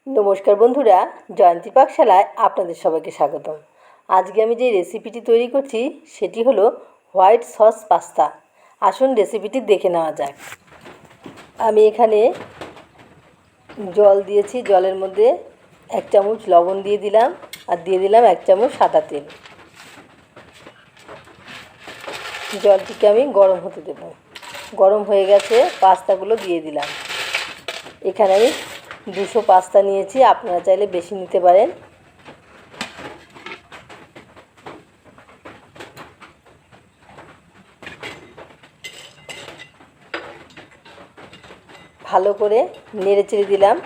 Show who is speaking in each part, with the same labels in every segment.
Speaker 1: নমস্কার বন্ধুরা, জয়ন্তী পাকশালায় আপনাদের সবাইকে স্বাগতম। আজকে আমি যে রেসিপিটি তৈরি করছি সেটি হলো হোয়াইট সস পাস্তা। আসুন রেসিপিটি দেখে নেওয়া যাক। আমি এখানে জল দিয়েছি, জলের মধ্যে 1 চামচ লবণ দিয়ে দিলাম আর দিয়ে দিলাম 1 চামচ সাদা তেল। জলটিকে আমি গরম হতে দেব। গরম হয়ে গেছে, পাস্তাগুলো দিয়ে দিলাম। এখানে আমি 200 পাস্তা নিয়েছি, আপনারা চাইলে বেশি নিতে পারেন। ভালো করে নেড়েচেড়ে দিলাম।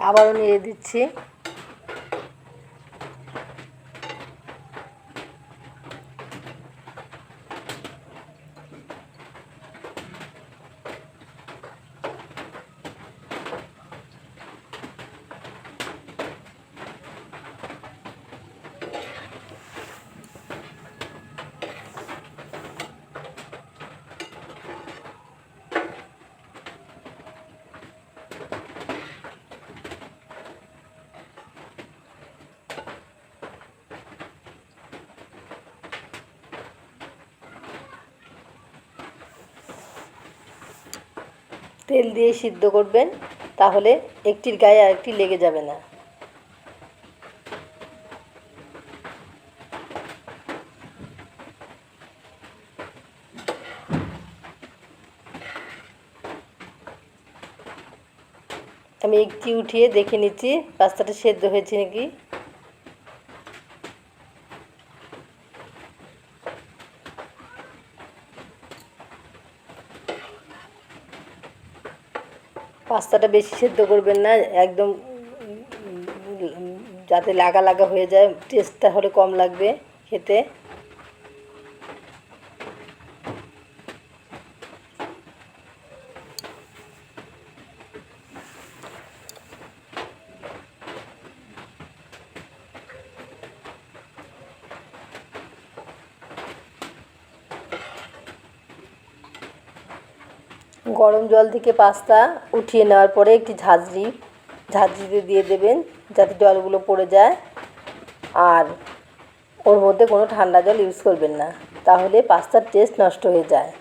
Speaker 1: আবারও নেড়ে দিচ্ছি। তেল দিয়ে সিদ্ধ করবেন, তাহলে একটির গায়ে আরেকটি লেগে যাবে না। আমি একটি উঠিয়ে দেখে নিচ্ছি পাস্তাটা সেদ্ধ হয়েছে নাকি। পাস্তাটা বেশি সেদ্ধ করবেন না, একদম যাতে লাগা লাগা হয়ে যায়, টেস্টটা হলে কম লাগবে খেতে। গরম জল থেকে পাস্তা উঠিয়ে নেওয়ার পরে একটি ঝাঁঝরিতে দিয়ে দেবেন, যাতে জলগুলো পড়ে যায়। আর ওর মধ্যে কোনো ঠান্ডা জল ইউজ করবেন না, তাহলে পাস্তার টেস্ট নষ্ট হয়ে যায়।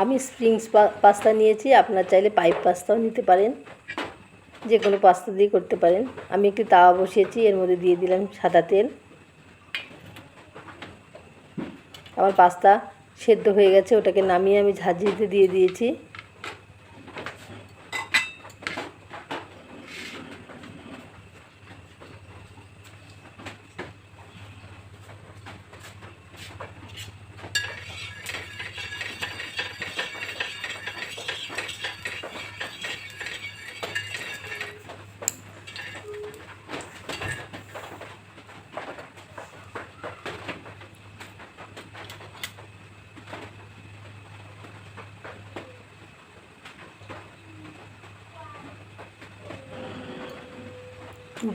Speaker 1: আমি স্প্রিংস পাস্তা নিয়েছি, আপনারা চাইলে পাইপ পাস্তাও নিতে পারেন, যে কোনো পাস্তা দিয়ে করতে পারেন। আমি একটি তাওয়া বসিয়েছি, এর মধ্যে দিয়ে দিলাম সাদা তেল। আমার পাস্তা সেদ্ধ হয়ে গেছে, ওটাকে নামিয়ে আমি ঝাঁঝরিতে দিয়ে দিয়েছি।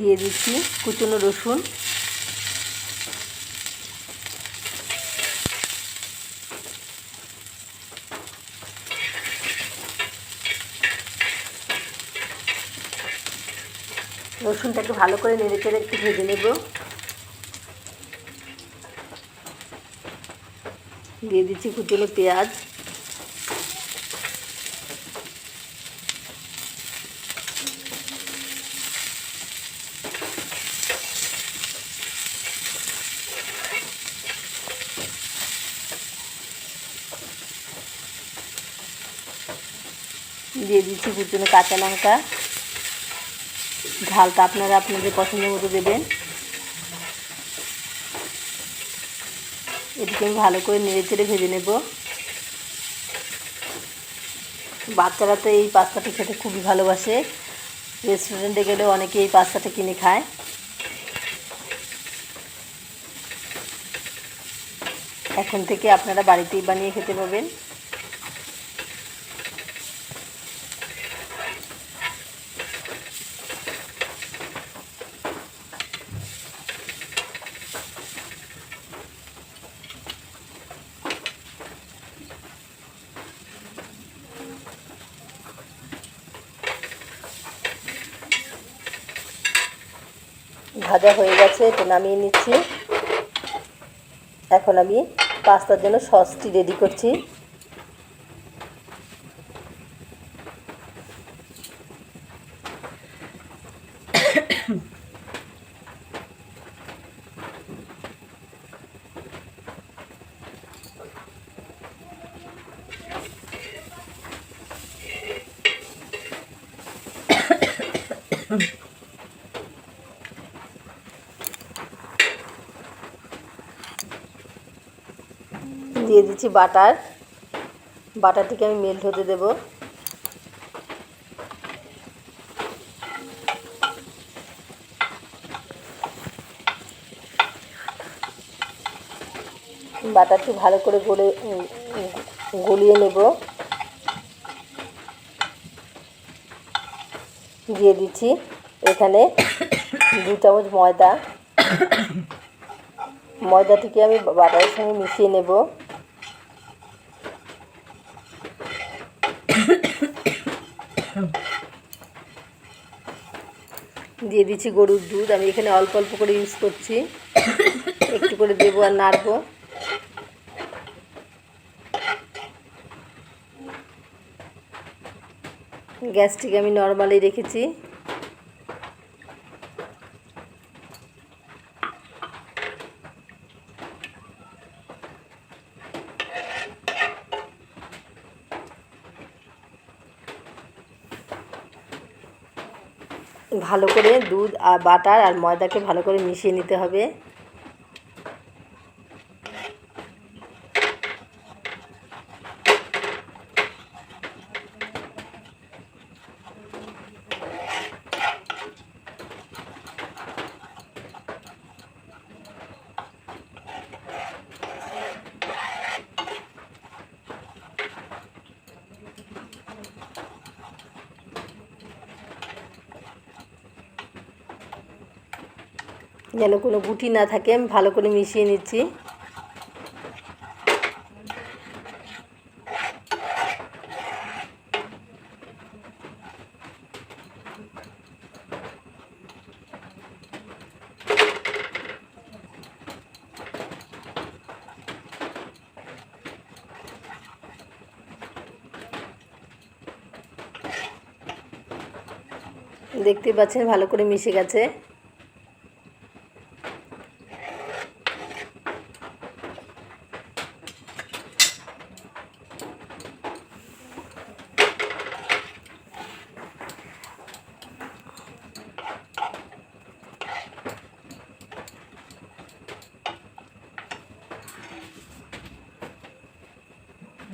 Speaker 1: দিয়ে দিচ্ছি কুচনো রসুন, রসুনটাকে ভালো করে নেড়েচেড়ে একটু ভেজে নেব। দিয়ে দিচ্ছি কুচনো পেঁয়াজ, দিয়ে দিচ্ছি কুচনো কাঁচা লঙ্কা। ঝালটা আপনারা আপনাদের পছন্দের মতো দেবেন। এটিকে আমি ভালো করে নেড়ে চেড়ে ভেজে নেব। বাচ্চারা তো এই পাস্তাটা খেতে খুবই ভালোবাসে। রেস্টুরেন্টে গেলেও অনেকে এই পাস্তাটা কিনে খায়। এখন থেকে আপনারা বাড়িতেই বানিয়ে খেতে পাবেন। ভাজা হয়ে গেছে, এটা নামিয়ে নিচ্ছি। এখন আমি পাস্তার জন্য সসটি রেডি করছি। দিয়ে দিচ্ছি বাটার। বাটারটিকে আমি মেল্ট হতে দেব। বাটারটি ভালো করে গলিয়ে নেব। দিয়ে দিচ্ছি এখানে 2 চামচ ময়দা। ময়দাটিকে আমি বাটারের সঙ্গে মিশিয়ে নেব। দিয়ে দিচ্ছি গরুর দুধ। আমি এখানে অল্প অল্প করে ইউজ করছি, একটু করে দেবো আর নাড়বো। গ্যাসটিকে আমি নর্মালি রেখেছি। ভালো করে দুধ আর বাটার আর ময়দাকে ভালো করে মিশিয়ে নিতে হবে। যেন কোনো গুটি না থাকে, আমি ভালো করে মিশিয়ে নিচ্ছি। দেখতে পাচ্ছেন ভালো করে মিশে গেছে।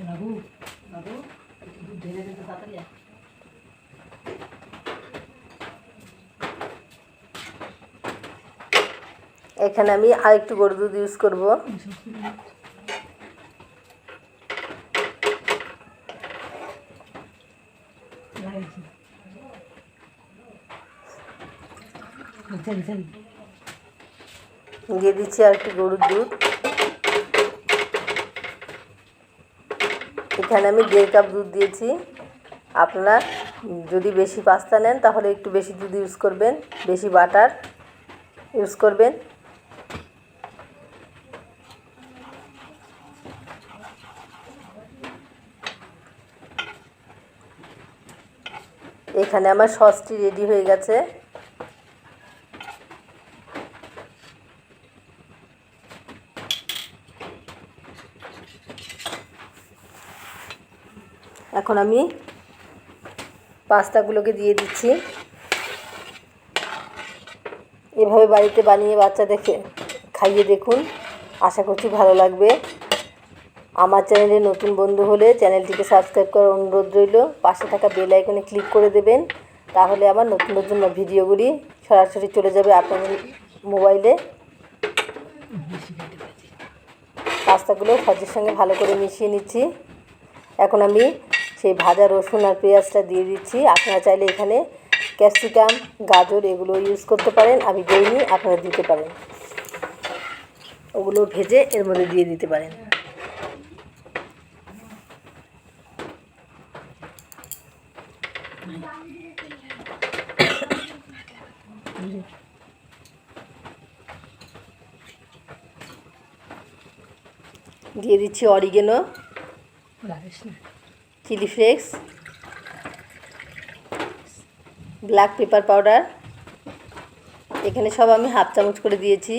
Speaker 1: বাবু বাবু একটু দুধ ঢেলে দিতে তাড়াতাড়ি। এখানে আমি আর একটু গরুর দুধ ইউজ করব। দিয়ে দিচ্ছি আর একটু গরুর দুধ। এখানে আমি 1.5 কাপ দুধ দিয়েছি। আপনারা যদি বেশি পাস্তা নেন তাহলে একটু বেশি দুধ ইউজ করবেন, বেশি বাটার ইউজ করবেন। এখানে আমার সসটি রেডি হয়ে গেছে। এখন আমি পাস্তাগুলোকে দিয়ে দিচ্ছি। এভাবে বাড়িতে বানিয়ে বাচ্চাদেরকে খাইয়ে দেখুন, আশা করছি ভালো লাগবে। আমার চ্যানেলে নতুন বন্ধু হলে চ্যানেলটিকে সাবস্ক্রাইব করার অনুরোধ রইল। পাশে থাকা বেল আইকনে ক্লিক করে দেবেন, তাহলে আমার নতুন নতুন ভিডিওগুলি সরাসরি চলে যাবে আপনাদের মোবাইলে। পাস্তাগুলো সসের সঙ্গে ভালো করে মিশিয়ে নিচ্ছি। এখন আমি সেই ভাজা রসুন আর পেঁয়াজটা দিয়ে দিচ্ছি। আপনারা চাইলে এখানে ক্যাপসিকাম, গাজর এগুলো ইউজ করতে পারেন, আমি দিইনি, আপনারা দিতে পারেন। ওগুলো ভেজে এর মধ্যে দিয়ে দিতে পারেন। দিয়ে দিচ্ছি oregano, chilli flakes, black pepper powder. এখানে সব আমি হাফ চামচ করে দিয়েছি।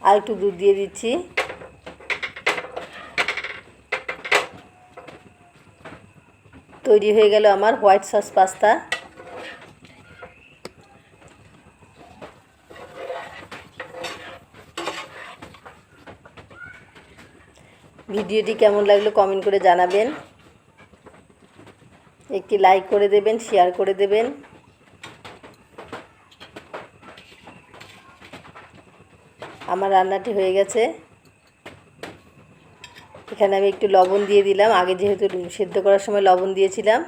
Speaker 1: আর একটু দুধ দিয়ে দিচ্ছি। তৈরি হয়ে গেল আমার হোয়াইট সস পাস্তা। ভিডিওটি কেমন লাগলো কমেন্ট করে জানাবেন। একটি লাইক করে দেবেন, শেয়ার করে দেবেন। আমার রান্নাটি হয়ে গেছে। এখানে আমি একটু লবণ দিয়ে দিলাম, আগে যেহেতু সেদ্ধ করার সময় লবণ দিয়েছিলাম।